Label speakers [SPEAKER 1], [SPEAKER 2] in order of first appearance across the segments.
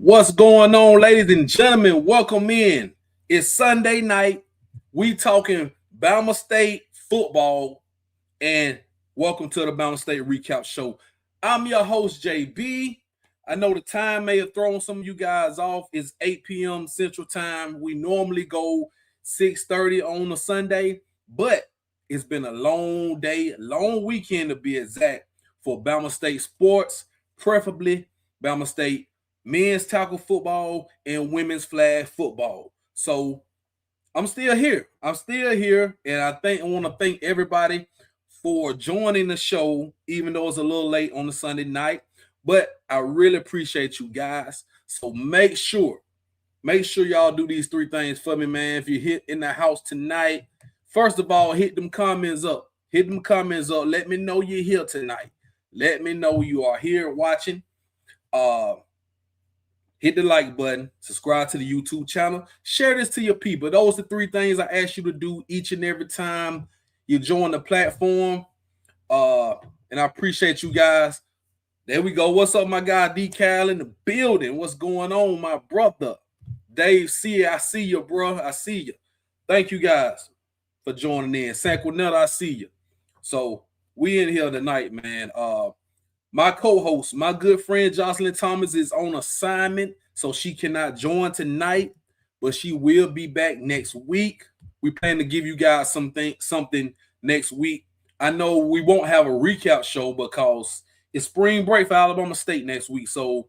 [SPEAKER 1] What's going on, ladies and gentlemen? Welcome in. It's Sunday night. We talking Bama State football, and welcome to the Bama State Recap Show. I'm your host, JB. I know the time may have thrown some of you guys off. It's 8 p.m. Central Time. We normally go 6:30 on a Sunday, but it's been a long day, long weekend to be exact for Bama State sports, preferably Bama State men's tackle football and women's flag football. So I'm still here. And I want to thank everybody for joining the show, even though it's a little late on the Sunday night. But I really appreciate you guys. So make sure y'all do these three things for me, man. If you're hit in the house tonight, first of all, hit them comments up. Let me know you're here tonight. Let me know you are here watching. Hit the like button, subscribe to the YouTube channel, share this to your people. Those are the three things I ask you to do each and every time you join the platform. And I appreciate you guys. There we go. What's up, my guy D Cal in the building? What's going on, my brother? Dave C, I see you, bro. I see you. Thank you guys for joining in. Sanquinetta, I see you. So we in here tonight, man. My co-host, my good friend Jocelyn Thomas, is on assignment, so she cannot join tonight, but she will be back next week. We plan to give you guys something next week. I know we won't have a recap show because it's spring break for Alabama State next week, so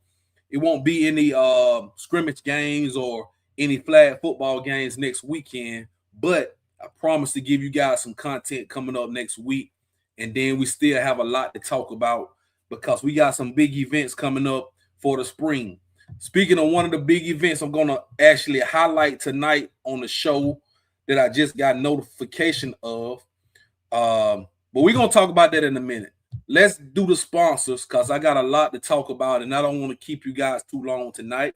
[SPEAKER 1] it won't be any scrimmage games or any flag football games next weekend. But I promise to give you guys some content coming up next week, and then we still have a lot to talk about, because we got some big events coming up for the spring. Speaking of one of the big events, I'm going to actually highlight tonight on the show that I just got notification of. But we're going to talk about that in a minute. Let's do the sponsors, because I got a lot to talk about, and I don't want to keep you guys too long tonight.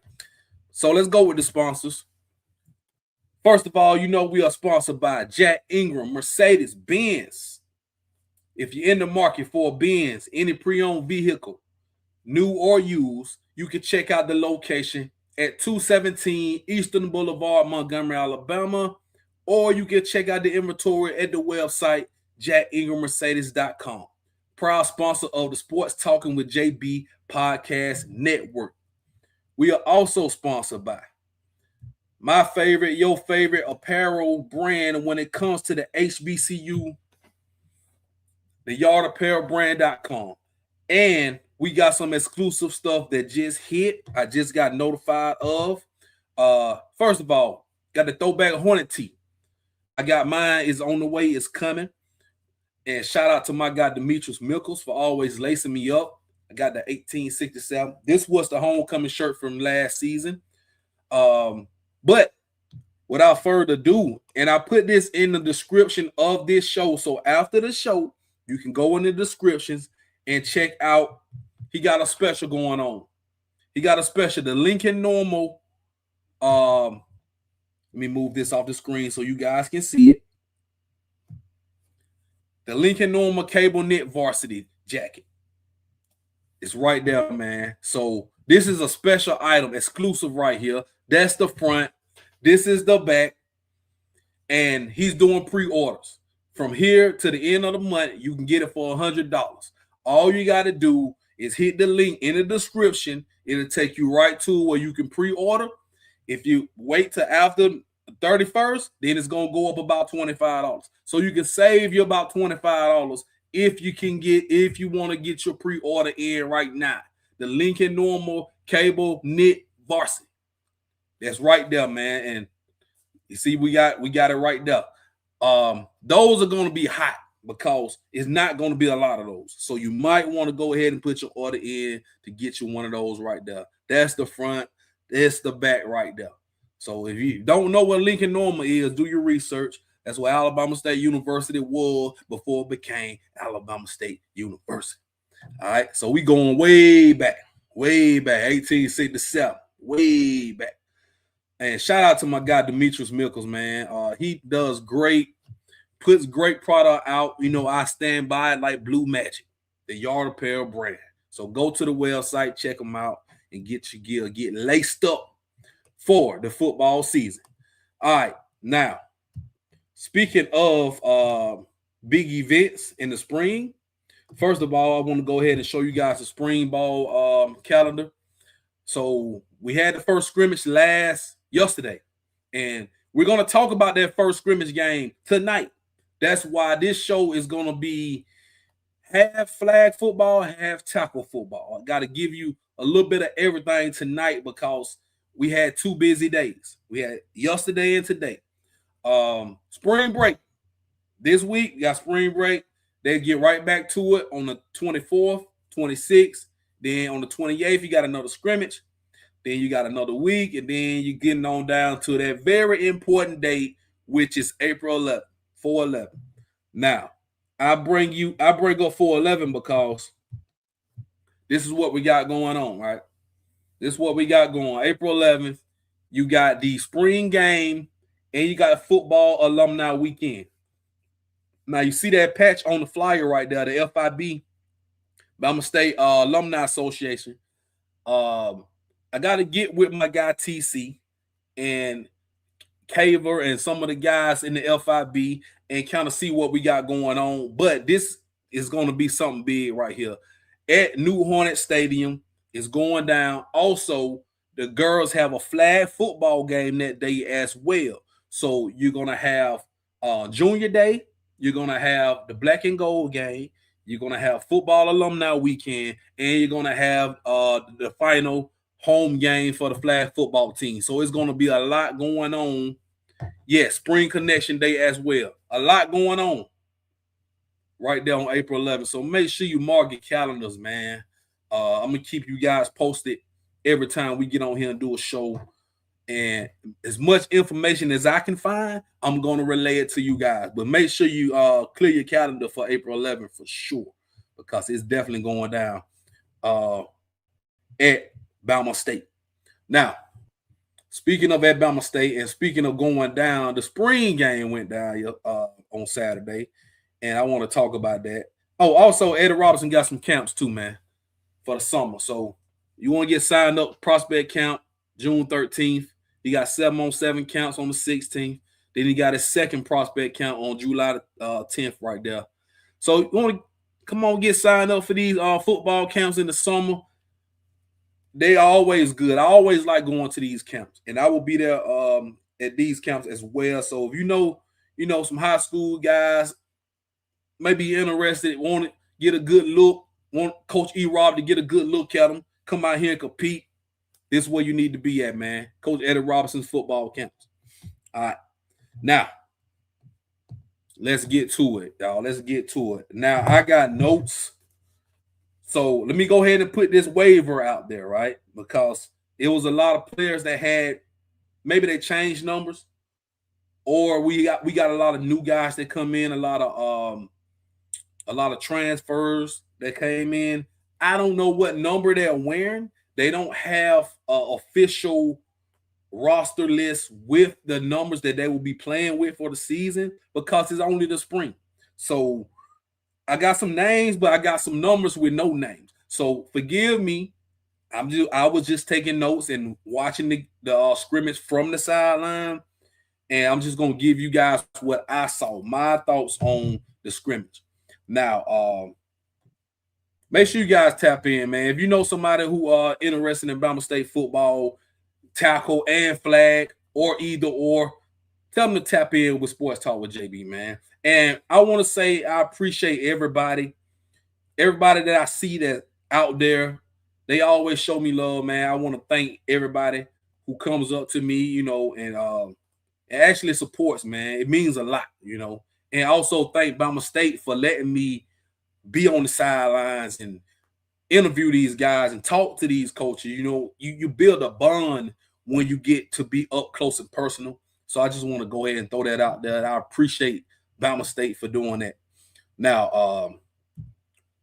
[SPEAKER 1] So let's go with the sponsors. First of all, we are sponsored by Jack Ingram, Mercedes-Benz. If you're in the market for a Benz, any pre-owned vehicle, new or used, you can check out the location at 217 Eastern Boulevard, Montgomery, Alabama, or you can check out the inventory at the website, jackingrammercedes.com. Proud sponsor of the Sports Talking with JB Podcast Network. We are also sponsored by my favorite, your favorite apparel brand when it comes to the HBCU, the YardApparelBrand.com. And we got some exclusive stuff that just hit. I just got notified of. First of all, got the throwback Hornet tee. I got mine. Is on the way. It's coming. And shout out to my guy Demetrius Mickles for always lacing me up. I got the 1867. This was the homecoming shirt from last season. But without further ado, and I put this in the description of this show. So after the show, you can go in the descriptions and check out. He got a special going on. He got a special. The Lincoln Normal. Let me move this off the screen so you guys can see it. The Lincoln Normal Cable Knit Varsity jacket. It's right there, man. So this is a special item, exclusive right here. That's the front. This is the back. And he's doing pre-orders. From here to the end of the month, you can get it for $100. All you got to do is hit the link in the description. It'll take you right to where you can pre-order. If you wait till after the 31st, then it's going to go up about $25. So you can save you about $25 if you want to get your pre-order in right now. The Lincoln Normal Cable Knit Varsity. That's right there, man. And you see, we got it right there. Those are going to be hot because it's not going to be a lot of those. So you might want to go ahead and put your order in to get you one of those right there. That's the front. That's the back right there. So if you don't know what Lincoln Normal is, do your research. That's what Alabama State University was before it became Alabama State University. All right. So we going way back, 1867, way back. And shout out to my guy Demetrius Mickles, man. He does great, puts great product out. I stand by it like Blue Magic, the Yard Apparel brand. So go to the website, check them out. and get your gear, get laced up for the football season. All right, now speaking of big events in the spring, first of all, I want to go ahead and show you guys the spring ball calendar. So we had the first scrimmage yesterday, and we're going to talk about that first scrimmage game tonight. That's why this show is going to be half flag football, half tackle football. I got to give you a little bit of everything tonight because we had 2 busy days. We had yesterday and today. Spring break. This week, we got spring break. They get right back to it on the 24th, 26th. Then on the 28th, you got another scrimmage. Then you got another week, and then you're getting on down to that very important date, which is April 11th, 4/11. Now, I bring up 4/11 because this is what we got going on, right? This is what we got going. April 11th, you got the spring game, and you got football alumni weekend. Now, you see that patch on the flyer right there, the FIB, Bama State Alumni Association. I got to get with my guy TC and Caver and some of the guys in the FIB and kind of see what we got going on. But this is going to be something big right here. At New Hornet Stadium is going down. Also, the girls have a flag football game that day as well. So you're going to have Junior Day. You're going to have the black and gold game. You're going to have football alumni weekend. And you're going to have the final home game for the flag football team. So it's going to be a lot going on. Yes, Spring Connection Day as well. A lot going on right there on April 11th. So make sure you mark your calendars, man. I'm going to keep you guys posted every time we get on here and do a show. And as much information as I can find, I'm going to relay it to you guys. But make sure you clear your calendar for April 11th for sure, because it's definitely going down at Bama State. Now, speaking of at Bama State and speaking of going down, the spring game went down on Saturday, and I want to talk about that. Oh, also, Eddie Robinson got some camps too, man, for the summer. So you want to get signed up, prospect camp, June 13th. He got 7-on-7 counts on the 16th. Then he got his second prospect count on July 10th right there. So you want to come on, get signed up for these football camps in the summer. They are always good. I always like going to these camps, and I will be there at these camps as well. So if you know some high school guys may be interested, want to get a good look, want Coach E. Rob to get a good look at them, come out here and compete. This is where you need to be at, man. Coach Eddie Robinson's football camps. All right. Now, let's get to it, y'all. Let's get to it. Now, I got notes. So let me go ahead and put this waiver out there, right? Because it was a lot of players that had, maybe they changed numbers, or we got a lot of new guys that come in, a lot of transfers that came in. I don't know what number they're wearing. They don't have an official roster list with the numbers that they will be playing with for the season because it's only the spring. So I got some names, but I got some numbers with no names. So forgive me. I was just taking notes and watching the scrimmage from the sideline, and I'm just going to give you guys what I saw, my thoughts on the scrimmage. Now, make sure you guys tap in, man. If you know somebody who are interested in Bama State football, tackle and flag, or either or, tell them to tap in with Sports Talk with JB, man. And I want to say I appreciate everybody that I see that out there. They always show me love, man. I want to thank everybody who comes up to me, and actually supports, man. It means a lot, And also thank Bama State for letting me be on the sidelines and interview these guys and talk to these coaches. You build a bond when you get to be up close and personal. So I just want to go ahead and throw that out there. I appreciate Bama State for doing that. Now,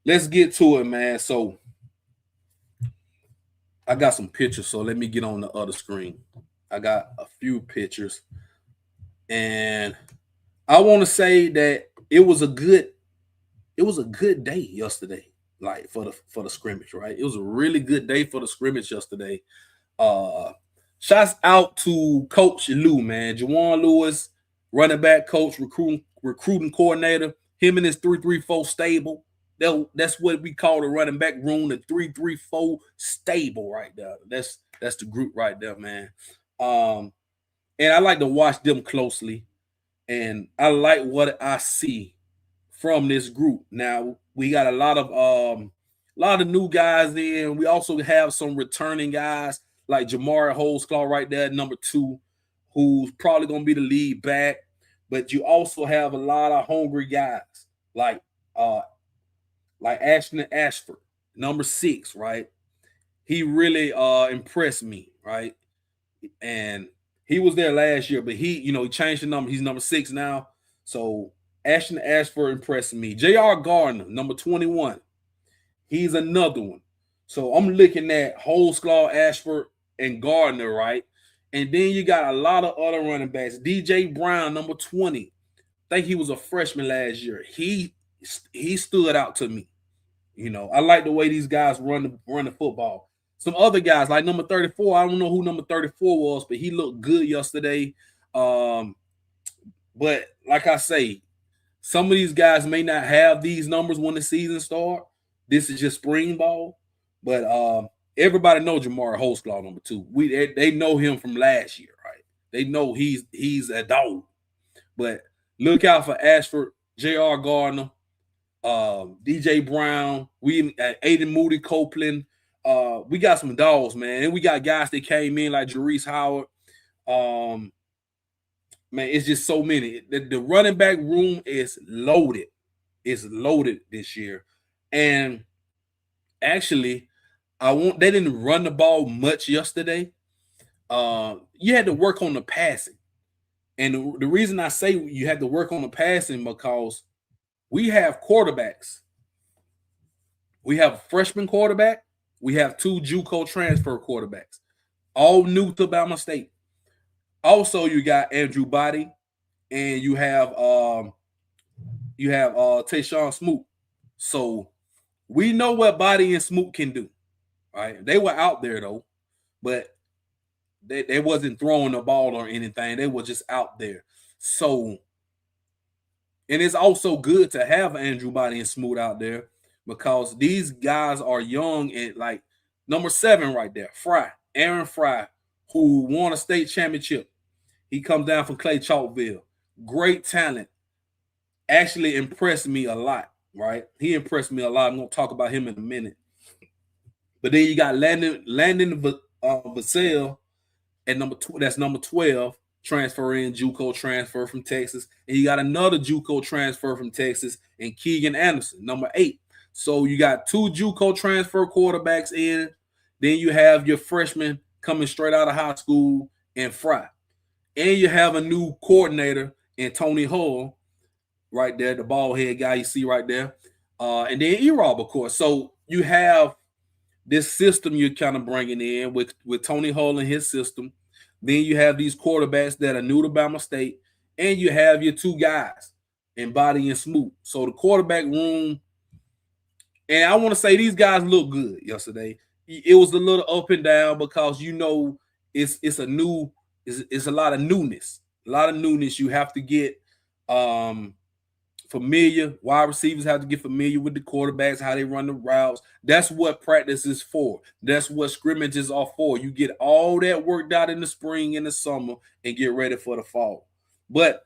[SPEAKER 1] let's get to it, man. So I got some pictures, so let me get on the other screen. I got a few pictures, and I want to say that it was a good day yesterday. like for the scrimmage, right? It was a really good day for the scrimmage yesterday. Shouts out to Coach Lou, man. Jawan Lewis, running back coach, recruiting coordinator. Him and his 3-3-4 stable. That's what we call the running back room, the 3-3-4 stable right there. That's the group right there, man. And I like to watch them closely, and I like what I see from this group. Now we got a lot of new guys in. We also have some returning guys like Jamari Holdsclaw right there, number 2, who's probably gonna be the lead back. But you also have a lot of hungry guys like Ashton Ashford, number 6, right? He really impressed me, right? And he was there last year, but he changed the number. He's number 6 now. So Ashton Ashford impressed me. J.R. Gardner, number 21. He's another one. So I'm looking at Holdsclaw, Ashford, and Gardner, right? And then you got a lot of other running backs. DJ Brown, number 20. I think he was a freshman last year. He stood out to me. I like the way these guys run the football. Some other guys like number 34. I don't know who number 34 was, but he looked good yesterday. But like I say, some of these guys may not have these numbers when the season starts. This is just spring ball. But everybody knows Jamari Holdsclaw, number 2. They know him from last year, right? They know he's a dog. But look out for Ashford, J.R. Gardner, DJ Brown, Aiden Moody Copeland. We got some dogs, man. And we got guys that came in like Jerice Howard. Man, it's just so many. The running back room is loaded. It's loaded this year. And actually, they didn't run the ball much yesterday. You had to work on the passing. And the reason I say you had to work on the passing because we have quarterbacks. We have a freshman quarterback. We have 2 JUCO transfer quarterbacks, all new to Bama State. Also, you got Andrew Body, and you have Tayshawn Smoot. So we know what Body and Smoot can do. Right? They were out there though, but they wasn't throwing the ball or anything. They were just out there. So, and it's also good to have Andrew Body and Smoot out there because these guys are young and like number 7 right there, Aaron Fry, who won a state championship. He comes down from Clay Chalkville. Great talent. Actually impressed me a lot, right? He impressed me a lot. I'm going to talk about him in a minute. But then you got Landon Vassell at that's number 12, JUCO transfer from Texas. And you got another JUCO transfer from Texas and Keegan Anderson, number 8. So you got 2 JUCO transfer quarterbacks in. Then you have your freshman coming straight out of high school and Fry. And you have a new coordinator in Tony Hull right there, the bald head guy you see right there. And then E-Rob, of course. So you have this system you're kind of bringing in with Tony Hull and his system. Then you have these quarterbacks that are new to Bama State. And you have your 2 guys in Body and Smoot. So the quarterback room, and I want to say these guys look good yesterday. It was a little up and down because it's a lot of newness. A lot of newness. You have to get familiar. Wide receivers have to get familiar with the quarterbacks, how they run the routes. That's what practice is for. That's what scrimmages are for. You get all that worked out in the spring and the summer and get ready for the fall. But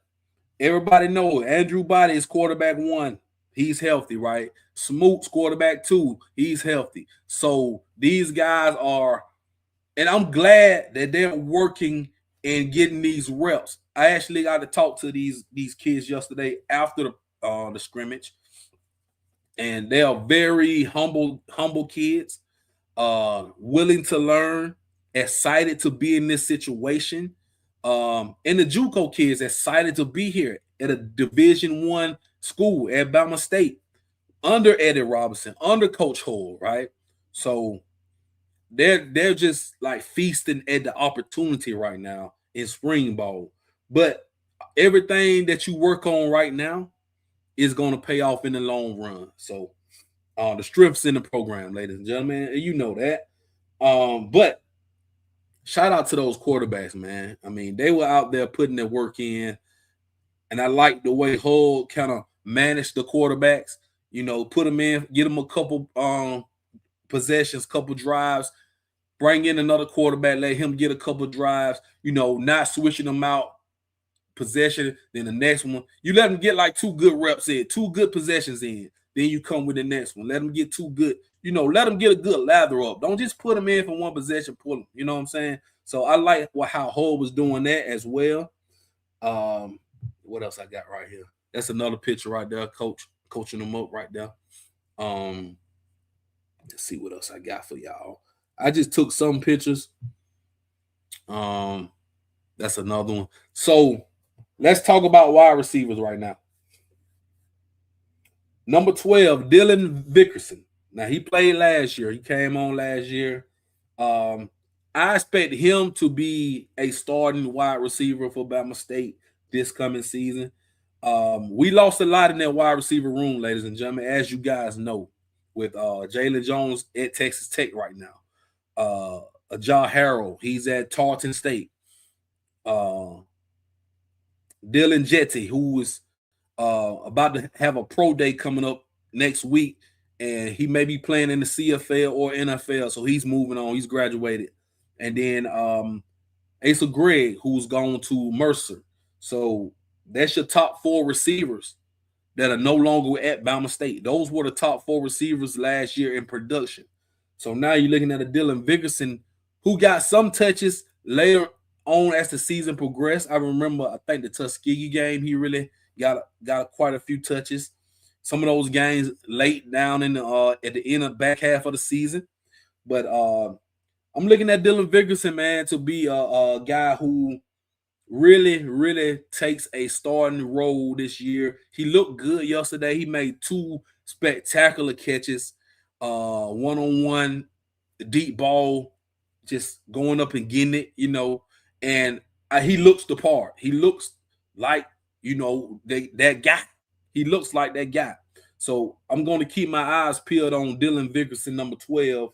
[SPEAKER 1] everybody knows Andrew Body is quarterback 1. He's healthy, right? Smoot's quarterback 2. He's healthy. So these guys are, and I'm glad that they're working and getting these reps. I actually got to talk to these kids yesterday after the scrimmage, and they are very humble kids, willing to learn, excited to be in this situation, and the JUCO kids excited to be here at a Division I school at Bama State under Eddie Robinson, under Coach Hull, right? So they're just like feasting at the opportunity right now in spring ball. But everything that you work on right now is going to pay off in the long run. So The strengths in the program, ladies and gentlemen. You know that. But shout out to those quarterbacks, man. I mean, they were out there putting their work in. And I like the way Hull kind of managed the quarterbacks, put them in, get them a couple possessions, couple drives, bring in another quarterback, let him get a couple drives, not switching them out possession, then the next one. You let them get like 2 good reps in, 2 good possessions in. Then you come with the next one. Let them get 2 good, let them get a good lather up. Don't just put them in for one possession, pull them. You know what I'm saying? So I like how Hull was doing that as well. What else I got right here? That's another picture right there, coaching them up right there. Let's see what else I got for y'all. I just took some pictures. That's another one. So let's talk about wide receivers right now. Number 12, Dylan Vickerson. Now he played last year. He came on last year. I expect him to be a starting wide receiver for Bama State this coming season. We lost a lot in that wide receiver room, ladies and gentlemen, as you guys know, with Jalen Jones at Texas Tech right now. Ajah Harrell, he's at Tarleton State. Dylan Jetty, who is about to have a pro day coming up next week, and he may be playing in the CFL or NFL, so he's moving on. He's graduated. And then Asa Gregg, who's gone to Mercer. So that's your top 4 receivers that are no longer at Bama State. Those were the top 4 receivers last year in production. So now you're looking at a Dylan Vickerson who got some touches later on as the season progressed. I remember, I think the Tuskegee game, he really got quite a few touches. Some of those games late down in the at the end of back half of the season. But I'm looking at Dylan Vickerson, man, to be a guy who really, really takes a starting role this year. He looked good yesterday. He made 2 spectacular catches, one-on-one, deep ball, just going up and getting it, and he looks the part. He looks like, that guy. He looks like that guy. So I'm going to keep my eyes peeled on Dylan Vickerson, number 12,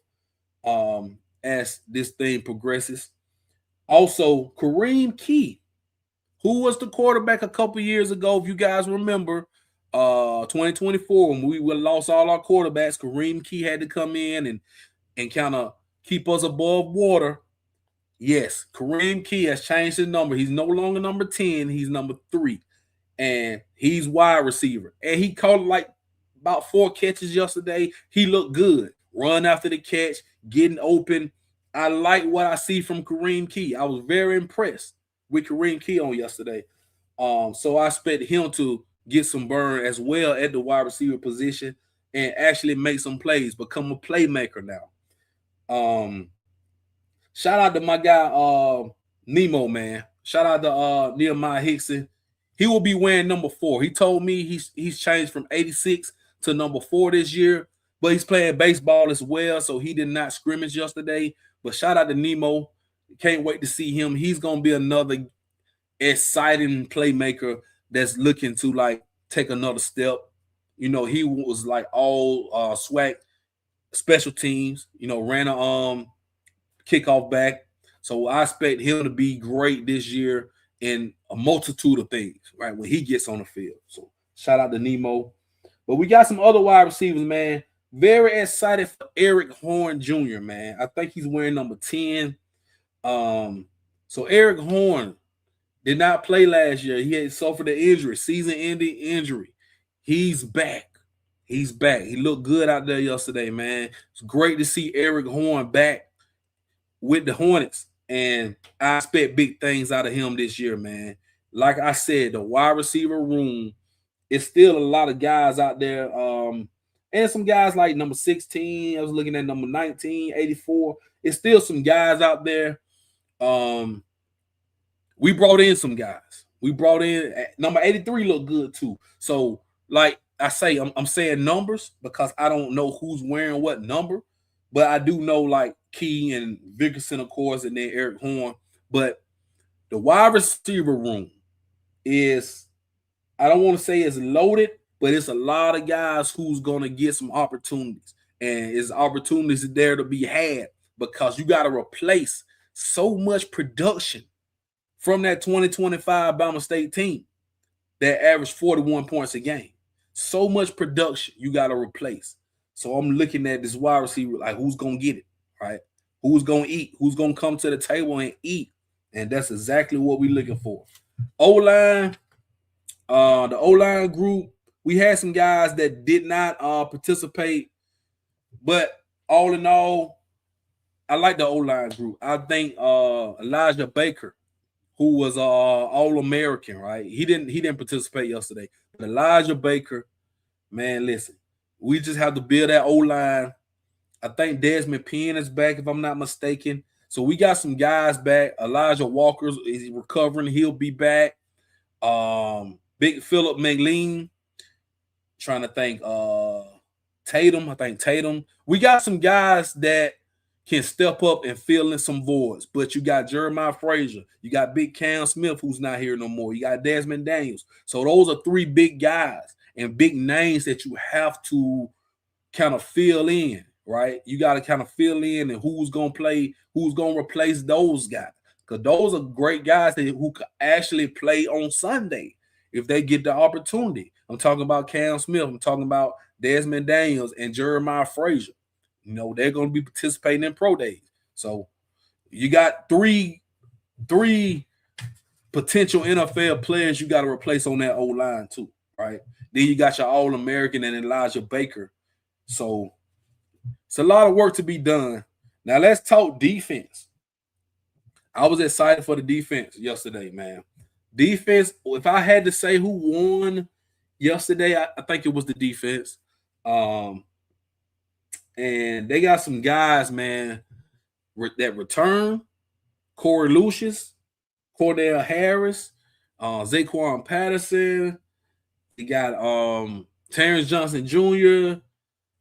[SPEAKER 1] as this thing progresses. Also, Kareem Key, who was the quarterback a couple years ago, if you guys remember, 2024, when we lost all our quarterbacks. Kareem Key had to come in and kind of keep us above water. Yes, Kareem Key has changed his number. He's no longer number 10. He's number 3. And he's wide receiver. And he caught like about 4 catches yesterday. He looked good. Run after the catch, getting open. I like what I see from Kareem Key. I was very impressed with Kareem Key on yesterday. So I expect him to get some burn as well at the wide receiver position and actually make some plays, become a playmaker now. Shout out to my guy Nemo, man. Shout out to Nehemiah Hickson. He will be wearing number 4. He told me he's changed from 86 to number 4 this year, but he's playing baseball as well, so he did not scrimmage yesterday. But shout out to Nemo. Can't wait to see him. He's going to be another exciting playmaker that's looking to like take another step. He was like all SWAC special teams, ran a kickoff back. So I expect him to be great this year in a multitude of things, right, when he gets on the field. So shout out to Nemo. But we got some other wide receivers, man. Very excited for Eric Horn Jr., man. I think he's wearing number 10. So Eric Horn did not play last year. He had suffered an injury, season-ending injury. He's back. He's back. He looked good out there yesterday, man. It's great to see Eric Horn back with the Hornets, and I expect big things out of him this year, man. Like I said, the wide receiver room is still a lot of guys out there, and some guys like number 16. I was looking at number 19, 84. It's still some guys out there. We brought in some guys. We brought in number 83 looked good too. So, like I say, I'm saying numbers because I don't know who's wearing what number, but I do know like Key and Vickerson, of course, and then Eric Horn. But the wide receiver room is, I don't want to say it's loaded, but it's a lot of guys who's gonna get some opportunities, and it's opportunities there to be had because you got to replace so much production from that 2025 Bama State team that averaged 41 points a game. So much production you got to replace. So I'm looking at this wide receiver like who's gonna get it, right? Who's gonna eat? Who's gonna come to the table and eat? And that's exactly what we're looking for. O-line, the O-line group, we had some guys that did not participate, but all in all, I like the O-line group. I think Elijah Baker, who was All-American, right? He didn't participate yesterday. But Elijah Baker, man, listen, we just have to build that O-line. I think Desmond Penn is back, if I'm not mistaken. So we got some guys back. Elijah Walker is recovering. He'll be back. Big Philip McLean. Trying to think. Tatum. I think Tatum. We got some guys that can step up and fill in some voids. But you got Jeremiah Frazier. You got Big Cam Smith, who's not here no more. You got Desmond Daniels. So those are three big guys and big names that you have to kind of fill in, right? You got to kind of fill in and who's going to play, who's going to replace those guys. Because those are great guys who could actually play on Sunday if they get the opportunity. I'm talking about Cam Smith. I'm talking about Desmond Daniels and Jeremiah Frazier. You know, they're going to be participating in pro days. So you got three potential NFL players you got to replace on that O-line too, right? Then you got your All-American and Elijah Baker. So it's a lot of work to be done. Now let's talk defense. I was excited for the defense yesterday, man. Defense, if I had to say who won yesterday, I think it was the defense. And they got some guys, man, that return. Corey Lucius, Cordell Harris, Zaquan Patterson. They got Terrence Johnson Jr.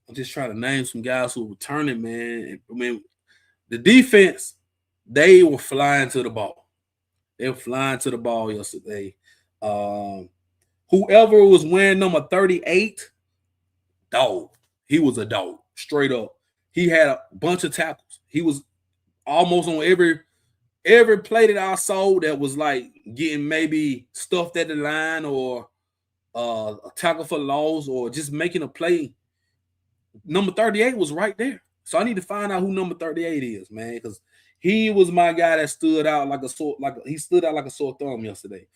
[SPEAKER 1] I'm just trying to name some guys who are returning, man. I mean, the defense, they were flying to the ball. They were flying to the ball yesterday. Whoever was wearing number 38, dog. He was a dog, straight up. He had a bunch of tackles. He was almost on every play that I saw that was like getting maybe stuffed at the line or a tackle for loss or just making a play. Number 38 was right there. So I need to find out who number 38 is, man, because he was my guy that stood out like a sore thumb yesterday.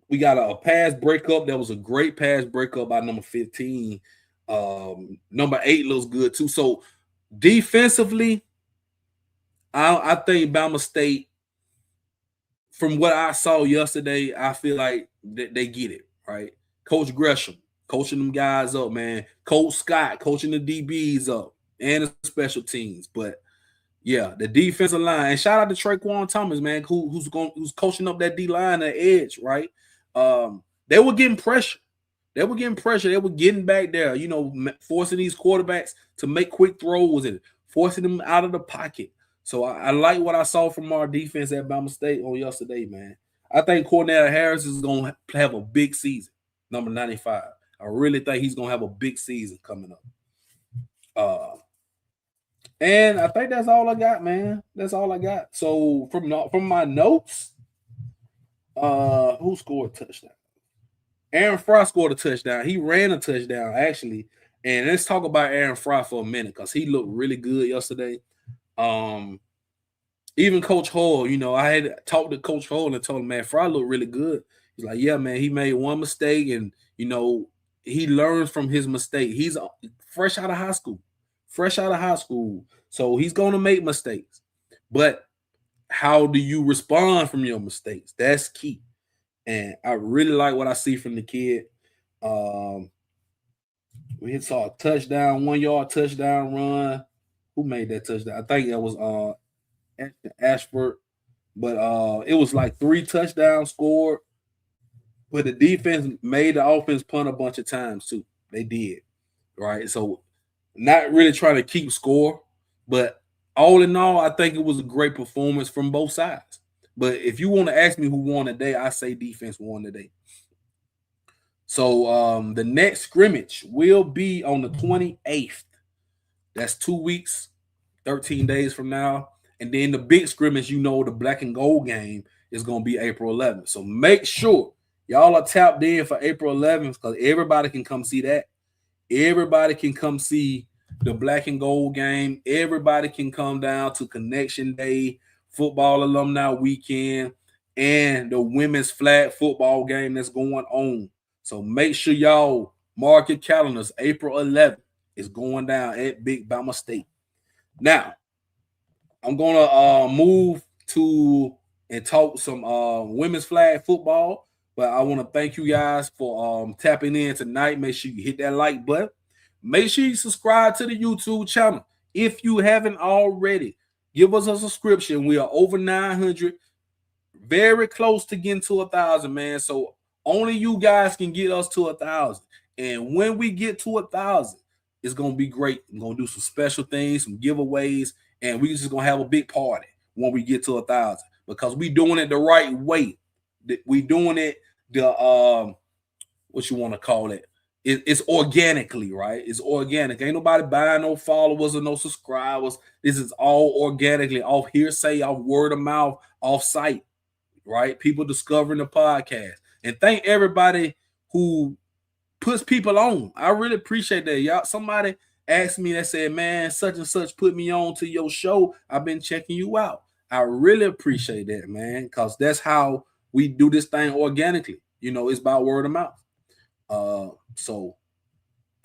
[SPEAKER 1] We got a pass breakup. That was a great pass breakup by number 15. Number 8 looks good too. So defensively, I think Bama State, from what I saw yesterday, I feel like they get it, right? Coach Gresham coaching them guys up, man. Coach Scott coaching the DBs up and the special teams. But yeah, the defensive line. And shout out to Traquan Thomas, man, who's coaching up that D line, the edge, right? They were getting pressure. They were getting back there, you know, forcing these quarterbacks to make quick throws and forcing them out of the pocket. So I like what I saw from our defense at Bama State on yesterday, man. I think Cornell Harris is going to have a big season, number 95. I really think he's going to have a big season coming up. And I think that's all I got, man. That's all I got. So from my notes, who scored a touchdown? Aaron Fry scored a touchdown. He ran a touchdown, actually. And let's talk about Aaron Fry for a minute because he looked really good yesterday. Even Coach Hall, you know, I had talked to Coach Hall and told him, man, Fry looked really good. He's like, yeah, man, he made one mistake and, you know, he learns from his mistake. He's fresh out of high school. So he's going to make mistakes. But how do you respond from your mistakes? That's key. And I really like what I see from the kid. We saw a touchdown, 1 yard touchdown run. Who made that touchdown? I think that was Ashford. But it was like 3 touchdowns scored. But the defense made the offense punt a bunch of times too. They did. Right. So not really trying to keep score. But all in all, I think it was a great performance from both sides. But if you want to ask me who won today, I say defense won today. So the next scrimmage will be on the 28th. That's 2 weeks, 13 days from now. And then the big scrimmage, the black and gold game is going to be April 11th. So make sure y'all are tapped in for April 11th because everybody can come see that. Everybody can come see the black and gold game. Everybody can come down to Connection Day, Football Alumni Weekend, and the women's flag football game that's going on. So make sure y'all mark your calendars. April 11th is going down at Big Bama State. Now, I'm going to move to and talk some women's flag football. But I want to thank you guys for tapping in tonight. Make sure you hit that like button. Make sure you subscribe to the YouTube channel. If you haven't already, give us a subscription. We are over 900, very close to getting to 1,000, man. So only you guys can get us to 1,000. And when we get to 1,000, it's going to be great. I'm going to do some special things, some giveaways, and we just going to have a big party when we get to 1,000 because we doing it the right way. We doing it what you want to call it. It's organically, right? It's organic. Ain't nobody buying no followers or no subscribers. This is all organically, off hearsay, off word of mouth, off site, right? People discovering the podcast. And thank everybody who puts people on. I really appreciate that. Y'all, somebody asked me that said, man, such and such put me on to your show. I've been checking you out. I really appreciate that, man, because that's how we do this thing organically. It's by word of mouth. And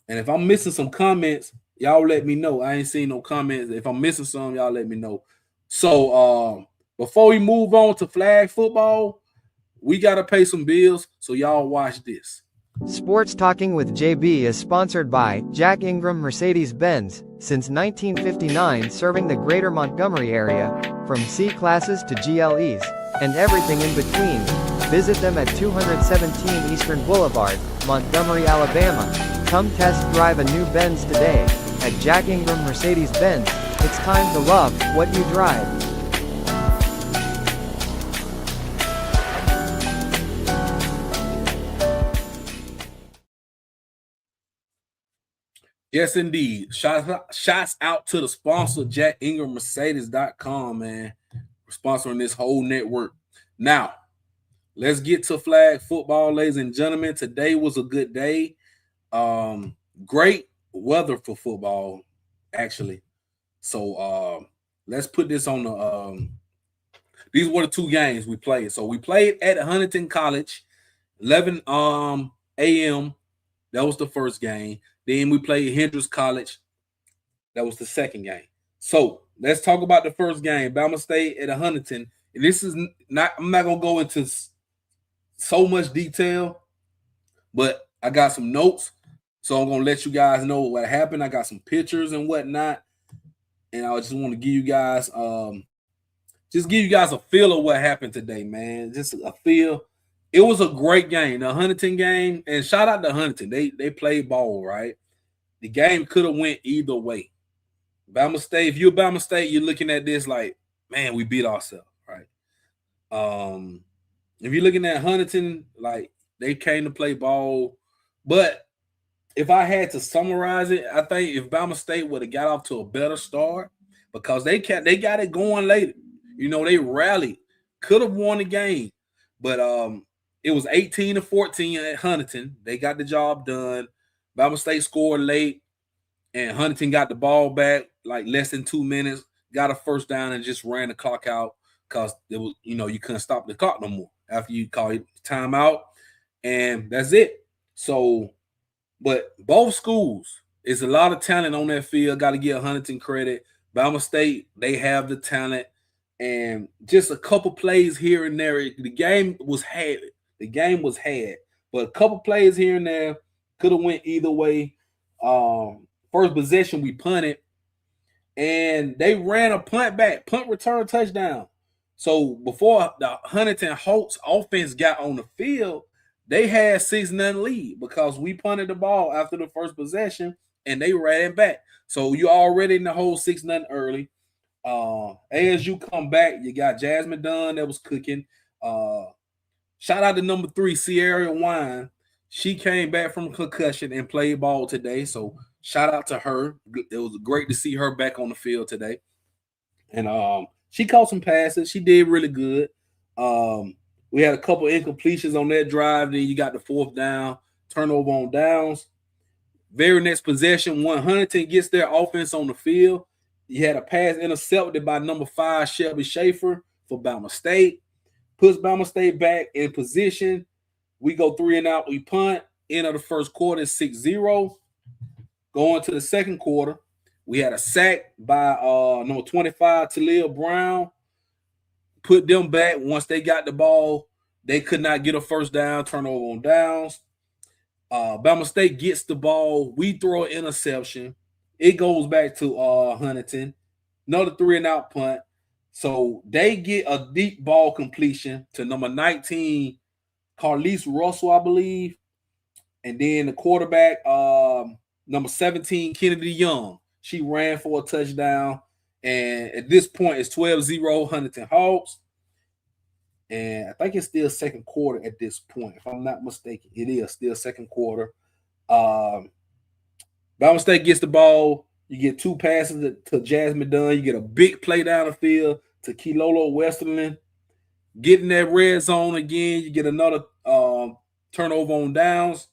[SPEAKER 1] if I'm missing some comments, y'all let me know. I ain't seen no comments. If I'm missing some, y'all let me know. So before we move on to flag football, we got to pay some bills. So y'all watch this.
[SPEAKER 2] Sports Talking with JB is sponsored by Jack Ingram Mercedes-Benz, since 1959 serving the greater Montgomery area, from C-classes to GLEs, and everything in between. Visit them at 217 Eastern Boulevard, Montgomery, Alabama. Come test drive a new Benz today. At Jack Ingram Mercedes-Benz, it's time to love what you drive.
[SPEAKER 1] Yes, indeed. Shots out to the sponsor, JackIngramMercedes.com, man. We're sponsoring this whole network. Now, let's get to flag football, ladies and gentlemen. Today was a good day. Great weather for football, actually. So let's put this on the these were the two games we played. So we played at Huntington College, 11 a.m. That was the first game. Then we played Hendrix College. That was the second game. So let's talk about the first game. Bama State at Huntington. And this is not, I'm not going to go into so much detail, but I got some notes. So I'm going to let you guys know what happened. I got some pictures and whatnot. And I just want to give you guys a feel of what happened today, man. Just a feel. It was a great game. The Huntington game, and shout out to Huntington. They played ball, right? The game could have went either way. Bama State, if you're Bama State, you're looking at this like, man, we beat ourselves, right? If you're looking at Huntington, like they came to play ball. But if I had to summarize it, I think if Bama State would have got off to a better start, because they got it going later. They rallied, could have won the game. But it was 18-14 at Huntington. They got the job done. Bama State scored late, and Huntington got the ball back like less than 2 minutes, got a first down, and just ran the clock out because it was, you couldn't stop the clock no more after you call it timeout, and that's it. So, but both schools, it's a lot of talent on that field. Got to give Huntington credit. Bama State, they have the talent, and just a couple plays here and there. The game was had. But a couple plays here and there could have went either way. First possession, we punted, and they ran a punt return touchdown. So before the Huntington Holtz offense got on the field, they had 6-0 lead because we punted the ball after the first possession, and they ran it back. So you already in the whole 6-0 early. ASU come back, you got Jasmine Dunn that was cooking. Shout out to number 3, Sierra Wine. She came back from concussion and played ball today. So shout out to her. It was great to see her back on the field today. And she caught some passes. She did really good. We had a couple incompletions on that drive. Then you got the fourth down, turnover on downs. Very next possession, 100 gets their offense on the field. You had a pass intercepted by number 5, Shelby Schaefer for Bama State. Puts Bama State back in position. We go 3 and out. We punt. End of the first quarter is 6-0. Going to the second quarter, we had a sack by number 25, Talia Brown. Put them back. Once they got the ball, they could not get a first down, turnover on downs. Bama State gets the ball. We throw an interception. It goes back to Huntington. Another 3 and out punt. So they get a deep ball completion to number 19, Carlise Russell, I believe. And then the quarterback, number 17, Kennedy Young. She ran for a touchdown. And at this point, it's 12-0 Huntington Hawks. And I think it's still second quarter at this point, if I'm not mistaken. It is still second quarter. Bama State gets the ball. You get 2 passes to Jasmine Dunn. You get a big play down the field to Kilolo Westerland. Getting that red zone again. You get another turnover on downs.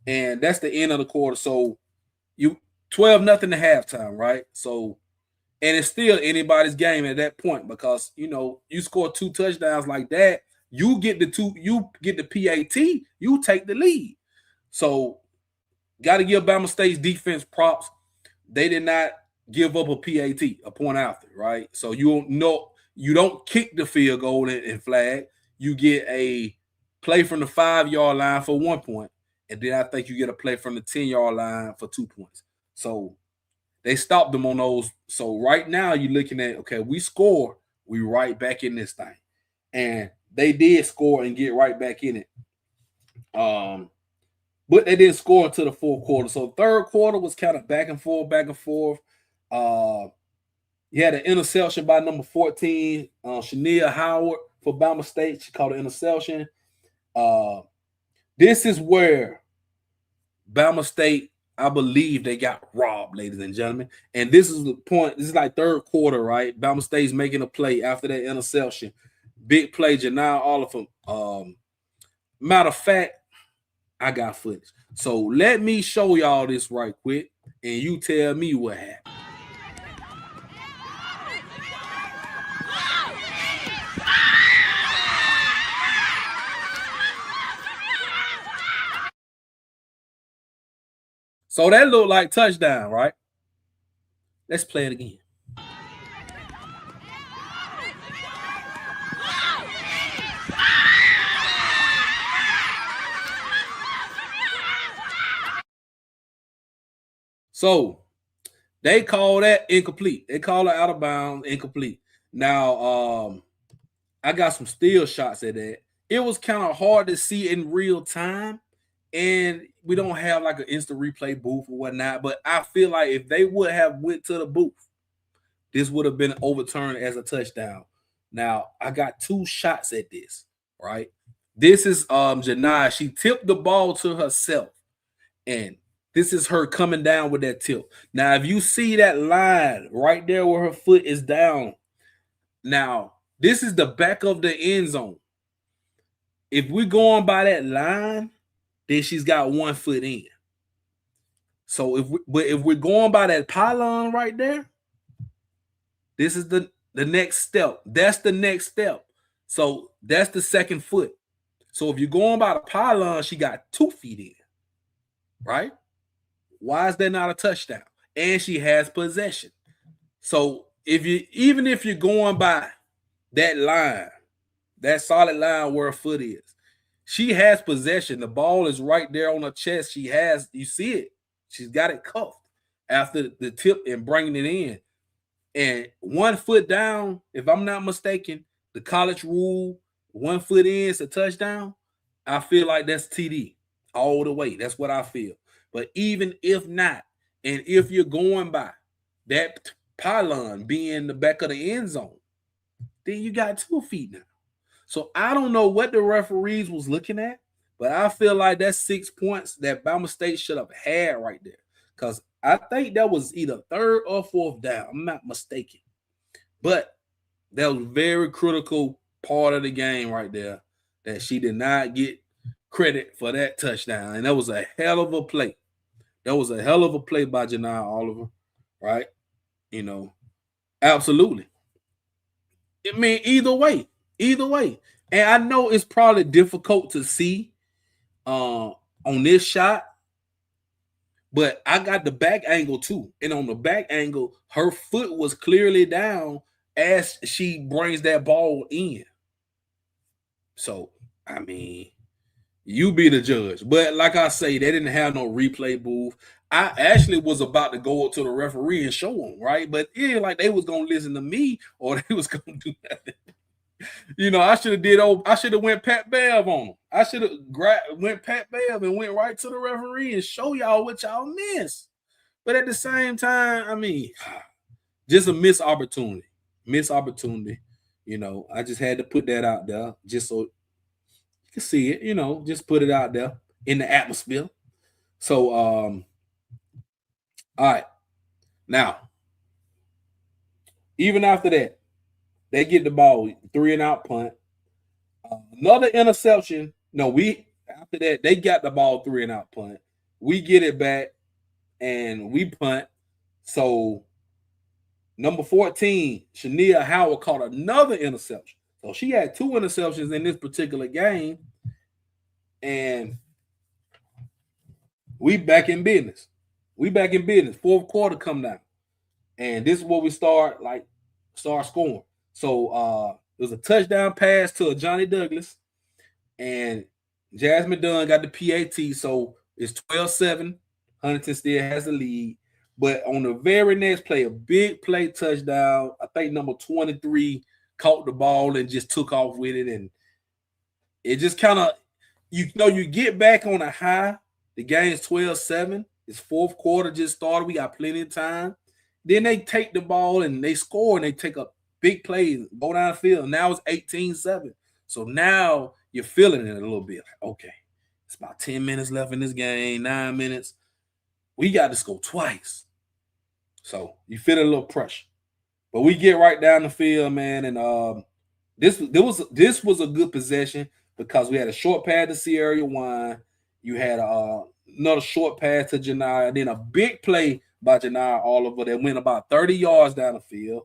[SPEAKER 1] And that's the end of the quarter. So you 12-0 at halftime, right? So, and it's still anybody's game at that point because you score 2 touchdowns like that, you get the PAT, you take the lead. So, got to give Bama State's defense props. They did not give up a PAT, a point after, right? So you don't kick the field goal and flag. You get a play from the 5-yard line for 1 point, and then I think you get a play from the 10-yard line for 2 points. So they stopped them on those. So right now you're looking at, okay, we score, we right back in this thing. And they did score and get right back in it. But they didn't score until the fourth quarter. So third quarter was kind of back and forth. You had an interception by number 14, Shania Howard for Bama State. She caught an interception. This is where Bama State, I believe they got robbed, ladies and gentlemen. And this is the point. This is like third quarter, right? Bama State's making a play after that interception. Big play, Janelle Oliphant. Matter of fact, I got footage. So let me show y'all this right quick, and you tell me what happened. So that looked like touchdown, right? Let's play it again. So they call that incomplete. They call it out of bounds, incomplete. Now, I got some still shots at that. It was kind of hard to see in real time, and we don't have like an instant replay booth or whatnot. But I feel like if they would have went to the booth, this would have been overturned as a touchdown. Now, I got 2 shots at this, right? This is Janai. She tipped the ball to herself, and this is her coming down with that tip. Now, if you see that line right there where her foot is down, now, this is the back of the end zone. If we're going by that line, then she's got 1 foot in. So if we're going by that pylon right there, this is the next step. That's the next step. So that's the second foot. So if you're going by the pylon, she got 2 feet in, right? Why is that not a touchdown? And she has possession. So even if you're going by that line, that solid line where her foot is, she has possession. The ball is right there on her chest. You see it. She's got it cuffed after the tip and bringing it in. And 1 foot down, if I'm not mistaken, the college rule, 1 foot in is a touchdown. I feel like that's TD all the way. That's what I feel. But even if not, and if you're going by that pylon being the back of the end zone, then you got 2 feet now. So I don't know what the referees was looking at, But I feel like that's 6 points that Bama State should have had right there. Because I think that was either third or fourth down. I'm not mistaken. But that was very critical part of the game right there that she did not get credit for that touchdown. And that was a hell of a play. That was a hell of a play by Janiyah Oliver, right? You know, absolutely. I mean, either way. And I know it's probably difficult to see on this shot, but I got the back angle too. And on the back angle, her foot was clearly down as she brings that ball in. So, I mean, you be the judge. But like I say, they didn't have no replay booth. I actually was about to go up to the referee and show them, right? But yeah, like they was gonna listen to me or they was gonna do nothing. You know, I should have went Pat Bev on them. I should have went Pat Bev and went right to the referee and show y'all what y'all missed. But at the same time, I mean, just a missed opportunity. You know, I just had to put that out there just so you can see it, you know, just put it out there in the atmosphere. So, all right. Now, even after that, they get the ball, 3-and-out punt. Another interception. No, after that, they got the ball 3-and-out punt. We get it back and we punt. So number 14, Shania Howard caught another interception. So she had 2 interceptions in this particular game. And we back in business. Fourth quarter come down. And this is where we start scoring. So it was a touchdown pass to Johnny Douglas. And Jasmine Dunn got the PAT. So it's 12-7. Huntington still has the lead. But on the very next play, a big play touchdown. I think number 23 caught the ball and just took off with it. And it just kind of, you get back on a high. The game's 12-7. It's fourth quarter just started. We got plenty of time. Then they take the ball and they score and they take a big play, go down the field. Now it's 18-7. So now you're feeling it a little bit. Like, okay, it's about 10 minutes left in this game, 9 minutes. We got to score twice. So you feel a little pressure. But we get right down the field, man. And this was a good possession because we had a short pass to Sierra Wine. You had another short pass to Janiyah, then a big play by Janiyah Oliver that went about 30 yards down the field.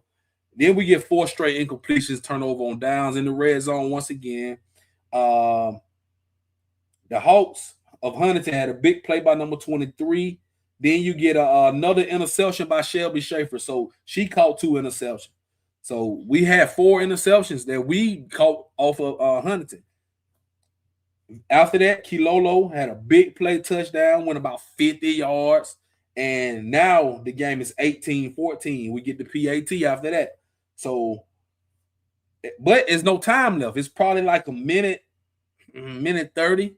[SPEAKER 1] Then we get 4 straight incompletions, turnover on downs in the red zone once again. The Hawks of Huntington had a big play by number 23. Then you get another interception by Shelby Schaefer. So she caught 2 interceptions. So we had 4 interceptions that we caught off of Huntington. After that, Kilolo had a big play touchdown, went about 50 yards. And now the game is 18-14. We get the PAT after that. So, but there's no time left. It's probably like a minute 30.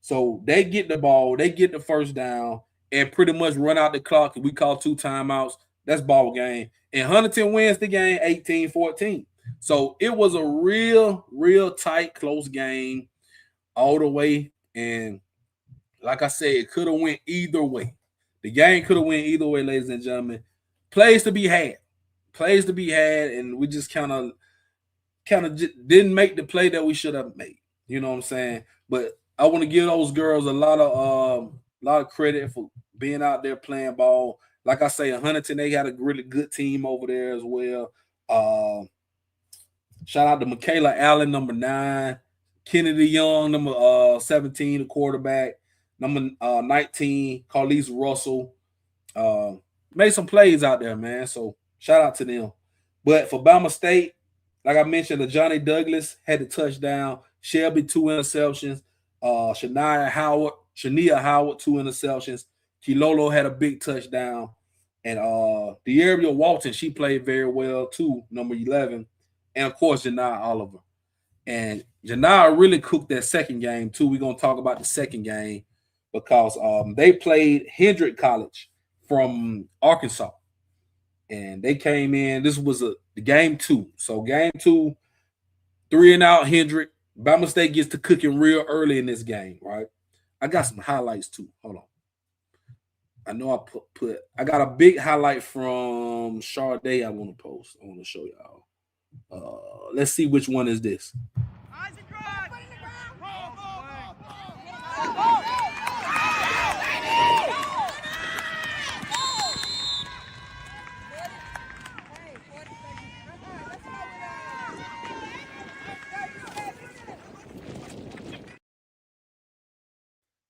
[SPEAKER 1] So they get the ball, they get the first down, and pretty much run out the clock. We call 2 timeouts. That's ball game. And Huntington wins the game 18-14. So it was a real tight, close game all the way. And like I said, it could have went either way. The game could have went either way, ladies and gentlemen. Plays to be had, and we just kind of didn't make the play that we should have made. You know what I'm saying? But I want to give those girls a lot of credit for being out there playing ball. Like I say, in Huntington, they had a really good team over there as well. Shout out to Michaela Allen, number 9, Kennedy Young, number 17, the quarterback. Number 19, Carlise Russell. Made some plays out there, man. So shout out to them. But for Bama State, like I mentioned, the Johnny Douglas had the touchdown. Shelby 2 interceptions. Shania Howard 2 interceptions. Kilolo had a big touchdown. And De'Aria Walton, she played very well too, number 11. And of course, Janiyah Oliver. And Janiyah really cooked that second game too. We're going to talk about the second game because they played Hendrick College from Arkansas. And they came in. This was the game 2. So game 2, 3-and-out Hendrick. Bama State gets to cooking real early in this game, right? I got some highlights too. Hold on. I know I I got a big highlight from Sade I want to post. I want to show y'all. Let's see which one is this.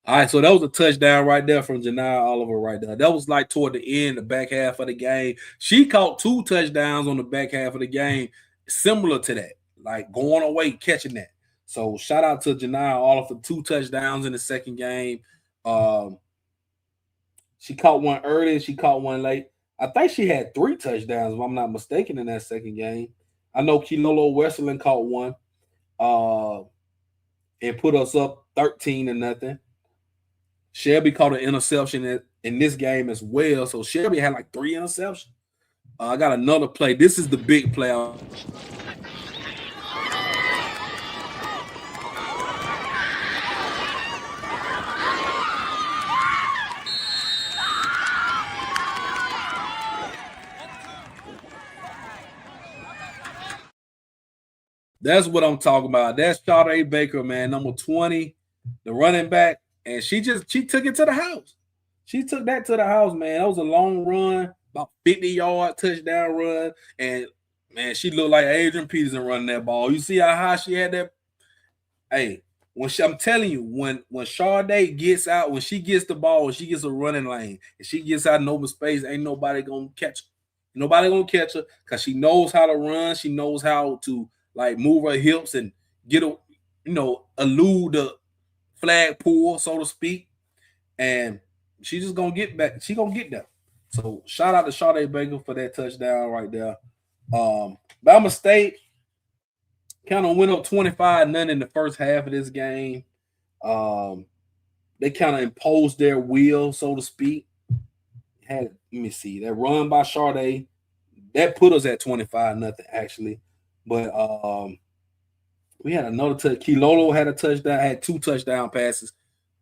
[SPEAKER 1] All right, so that was a touchdown right there from Janiyah Oliver right there. That was like toward the end, the back half of the game. She caught 2 touchdowns on the back half of the game, similar to that, like going away, catching that. So shout out to Janiyah Oliver for 2 touchdowns in the second game. She caught one early, she caught one late. I think she had 3 touchdowns, if I'm not mistaken, in that second game. I know Kilolo Wesleyan caught one and put us up 13-0. Shelby caught an interception in this game as well. So Shelby had like 3 interceptions. I got another play. This is the big play. That's what I'm talking about. That's Sade Baker, man, number 20, the running back. And she took it to the house. She took that to the house, man. That was a long run, about 50-yard touchdown run. And, man, she looked like Adrian Peterson running that ball. You see how high she had that? Hey, I'm telling you, when Sade gets out, when she gets the ball, she gets a running lane, and she gets out in open space, ain't nobody going to catch her. Nobody going to catch her because she knows how to run. She knows how to, like, move her hips and get a, elude the flag pull, so to speak, and she's just gonna get back. She gonna get there. So shout out to Sade Baker for that touchdown right there. Bama State kind of went up 25-0 in the first half of this game. They kind of imposed their will, so to speak. Let me see, that run by Sade that put us at 25-0 actually, but we had another touch. Kilolo had a touchdown, had 2 touchdown passes.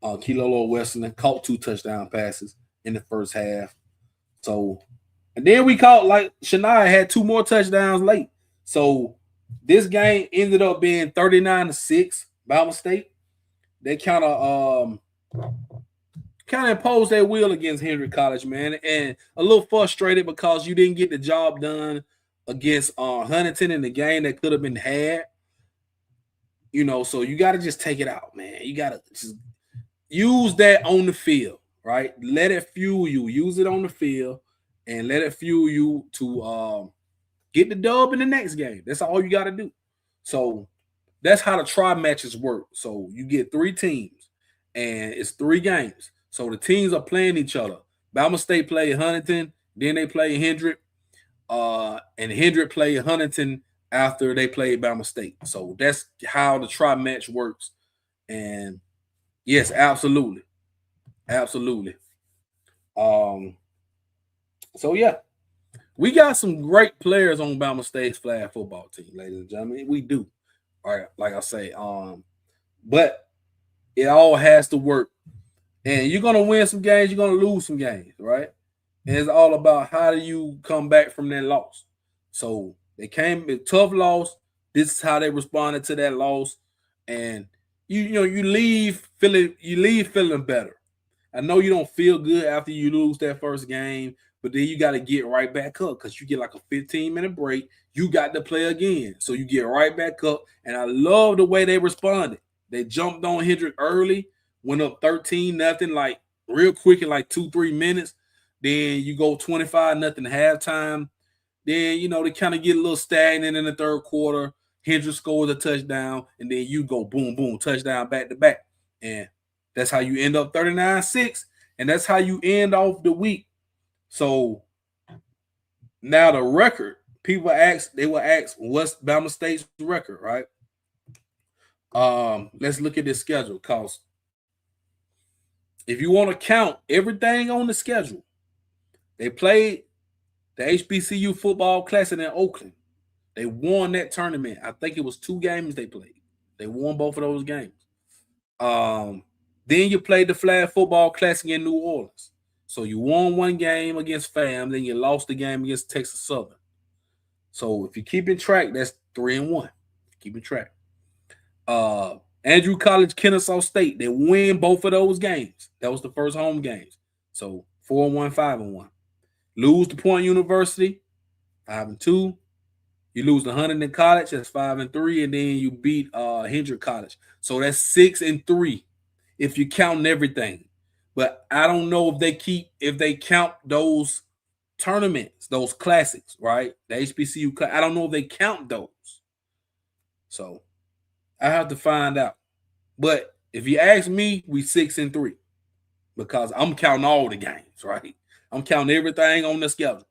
[SPEAKER 1] Kilolo Wesleyan caught 2 touchdown passes in the first half. So, and then we caught, like, Shania had 2 more touchdowns late. So, this game ended up being 39-6, Bama State. They kind of imposed their will against Hendrick College, man, and a little frustrated because you didn't get the job done against Huntington in the game that could have been had. So you got to just take it out, man. You got to just use that on the field, right? Let it fuel you. Use it on the field and let it fuel you to get the dub in the next game. That's all you got to do. So that's how the try matches work. So you get 3 teams, and it's 3 games. So the teams are playing each other. Bama State play Huntington, then they play Hendrick, and Hendrick play Huntington after they played Bama State. So that's how the try match works. And yes, absolutely. Absolutely. So yeah, we got some great players on Bama State's flag football team, ladies and gentlemen. We do. All right, like I say, but it all has to work. And you're gonna win some games, you're gonna lose some games, right? And it's all about how do you come back from that loss. So they came a tough loss. This is how they responded to that loss, and you leave feeling better. I know you don't feel good after you lose that first game, but then you got to get right back up because you get like a 15-minute break. You got to play again, so you get right back up. And I love the way they responded. They jumped on Hendrick early, went up 13-0, like real quick in like 2-3 minutes. Then you go 25-0 halftime. Then, they kind of get a little stagnant in the third quarter. Hendrick scores a touchdown, and then you go boom, boom, touchdown back to back. And that's how you end up 39-6, and that's how you end off the week. So now the record, they will ask, what's Bama State's record, right? Let's look at this schedule, because if you want to count everything on the schedule, they played the HBCU football classic in Oakland. They won that tournament. I think it was 2 games they played. They won both of those games. Then you played the Flag Football Classic in New Orleans. So you won one game against FAM, then you lost the game against Texas Southern. So if you're keeping track, that's 3-1. Keeping track. Andrew College, Kennesaw State, they win both of those games. That was the first home games. So 4-1, 5-1. Lose to Point University, 5-2. You lose to Huntington College, that's 5-3, and then you beat Hendrick College. So that's 6-3 if you count everything. But I don't know if they count those tournaments, those classics, right? The HBCU, I don't know if they count those. So I have to find out. But if you ask me, we 6-3 because I'm counting all the games, right? I'm counting everything on the schedule.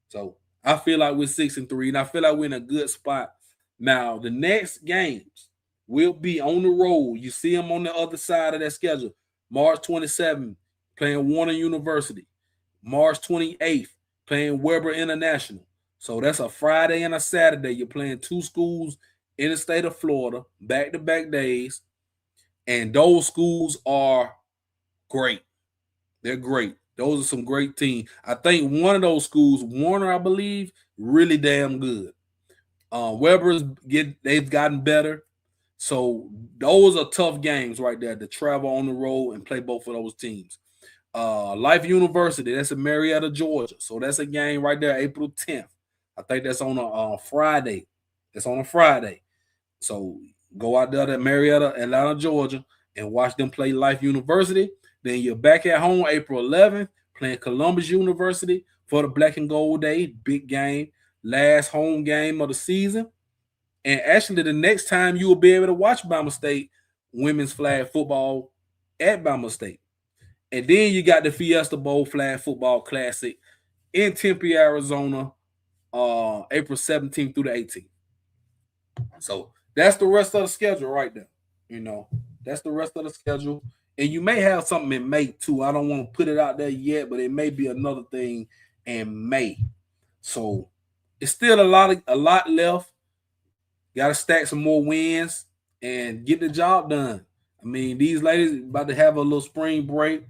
[SPEAKER 1] So I feel like we're 6-3, and I feel like we're in a good spot. Now, the next games will be on the road. You see them on the other side of that schedule. March 27th, playing Warner University. March 28th, playing Weber International. So that's a Friday and a Saturday. You're playing two schools in the state of Florida, back-to-back days. And those schools are great. They're great. Those are some great teams. I think one of those schools, Warner, I believe, really damn good. They've gotten better. So those are tough games right there to travel on the road and play both of those teams. Life University, that's in Marietta, Georgia. So that's a game right there, April 10th. I think that's on a Friday. It's on a Friday. So go out there to Marietta, Atlanta, Georgia, and watch them play Life University. Then you're back at home April 11th, playing Columbus University for the Black and Gold Day. Big game. Last home game of the season. And actually, the next time you will be able to watch Bama State women's flag football at Bama State. And then you got the Fiesta Bowl Flag Football Classic in Tempe, Arizona, April 17th through the 18th. So that's the rest of the schedule right there. That's the rest of the schedule. And you may have something in May too. I don't want to put it out there yet, but it may be another thing in May. So it's still a lot left. Got to stack some more wins and get the job done. I mean, these ladies about to have a little spring break,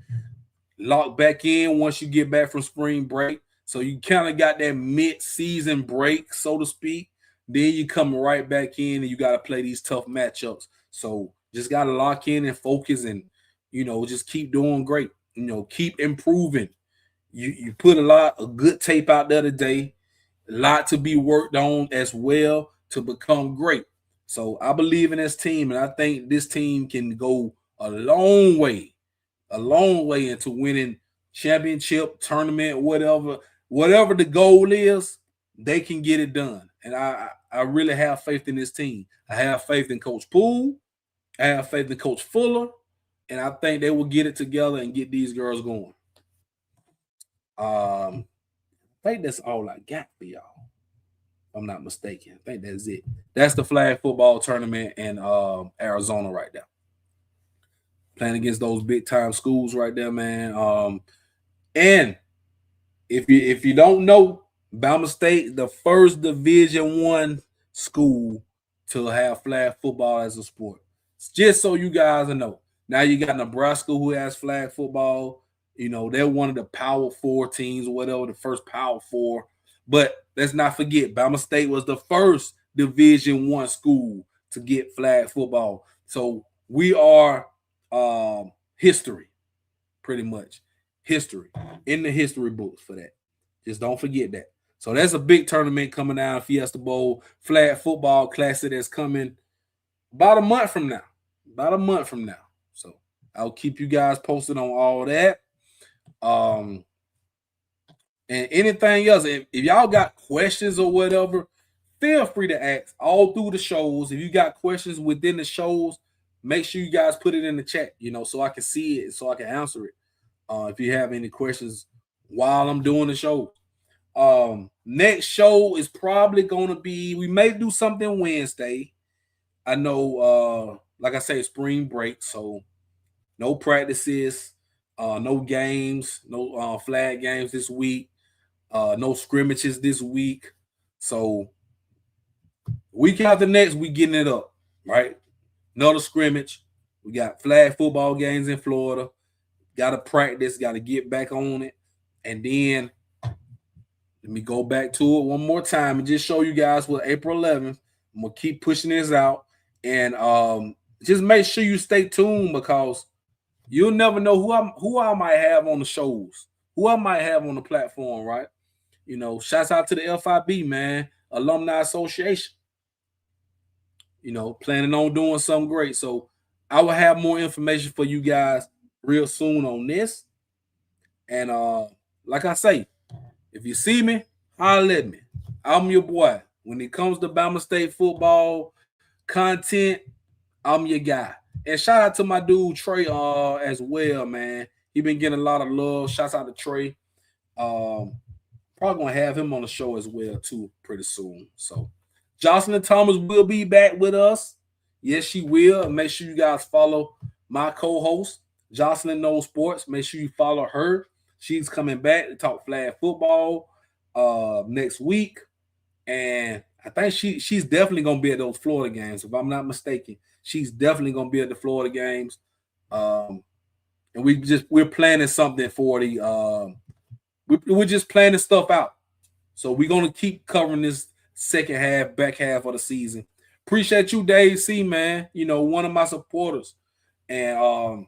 [SPEAKER 1] lock back in once you get back from spring break. So you kind of got that mid-season break, so to speak. Then you come right back in and you got to play these tough matchups. So just got to lock in and focus and, just keep doing great. Keep improving. You put a lot of good tape out there today. A lot to be worked on as well to become great. So I believe in this team, and I think this team can go a long way into winning championship, tournament, whatever the goal is, they can get it done. And I really have faith in this team. I have faith in Coach Poole. I have faith in Coach Fuller, and I think they will get it together and get these girls going. I think that's all I got for y'all. If I'm not mistaken. I think that's it. That's the flag football tournament in Arizona right there. Playing against those big time schools right there, man. And if you don't know, Bama State, the first Division I school to have flag football as a sport. Just so you guys know. Now you got Nebraska who has flag football. They're one of the Power 4 teams or whatever, the first Power 4. But let's not forget, Bama State was the first Division I school to get flag football. So we are history, pretty much. History. In the history books for that. Just don't forget that. So that's a big tournament coming down, Fiesta Bowl, flag football classic that's coming about a month from now. So I'll keep you guys posted on all that. And anything else, if y'all got questions or whatever, feel free to ask all through the shows. If you got questions within the shows, make sure you guys put it in the chat, so I can see it, so I can answer it. If you have any questions while I'm doing the show. Next show is probably going to be, we may do something Wednesday. I know, like I say, spring break, so no practices, no games, no flag games this week, no scrimmages this week. So week after next, we getting it up, right? another scrimmage. We got flag football games in Florida. Got to practice, got to get back on it. And then let me go back to it one more time and just show you guys what April 11th. I'm going to keep pushing this out. And just make sure you stay tuned because you'll never know who I might have on the shows, who I might have on the platform, right? You know, shouts out to the FIB, man, Alumni Association. You know, planning on doing something great. So I will have more information for you guys real soon on this. And like I say, if you see me, holler at me. I'm your boy. When it comes to Bama State football content, I'm your guy. And shout out to my dude Trey as well, man. He been getting a lot of love. Shouts out to Trey. Probably gonna have him on the show as well too pretty soon. So Jocelyn Thomas will be back with us. Yes, she will. Make sure you guys follow my co-host, Jocelyn Knows Sports. Make sure you follow her. She's coming back to talk flag football next week. And I think she's definitely gonna be at those Florida games, if I'm not mistaken. She's definitely gonna be at the Florida games. And we're planning something for the we're just planning stuff out. So we're gonna keep covering this second half, back half of the season. Appreciate you, Dave C, man. You know, one of my supporters. And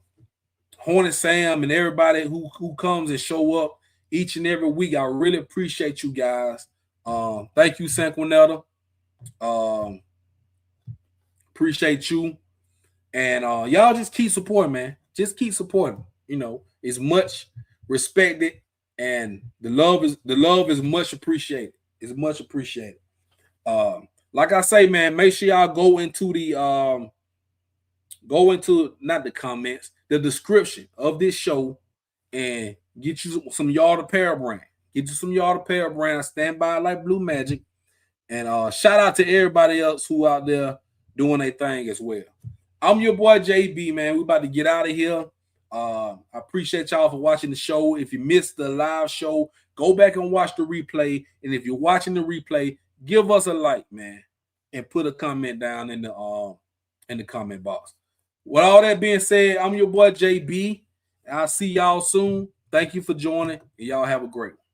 [SPEAKER 1] Hornet Sam and everybody who comes and show up each and every week. I really appreciate you guys. Thank you, Sanquinetta. Appreciate you. And y'all just keep supporting, man. Just keep supporting. You know, it's much respected, and the love is much appreciated. It's much appreciated. Like I say, man, make sure y'all go into not the comments, the description of this show, and get you some Yard Apparel brand. Get you some Yard Apparel brand. Stand by like Blue Magic. And shout out to everybody else who out there doing their thing as well. I'm your boy JB, man. We about to get out of here. I appreciate y'all for watching the show. If you missed the live show, go back and watch the replay. And if you're watching the replay, give us a like, man, and put a comment down in the comment box. With all that being said, I'm your boy JB. I'll see y'all soon. Thank you for joining, and y'all have a great one.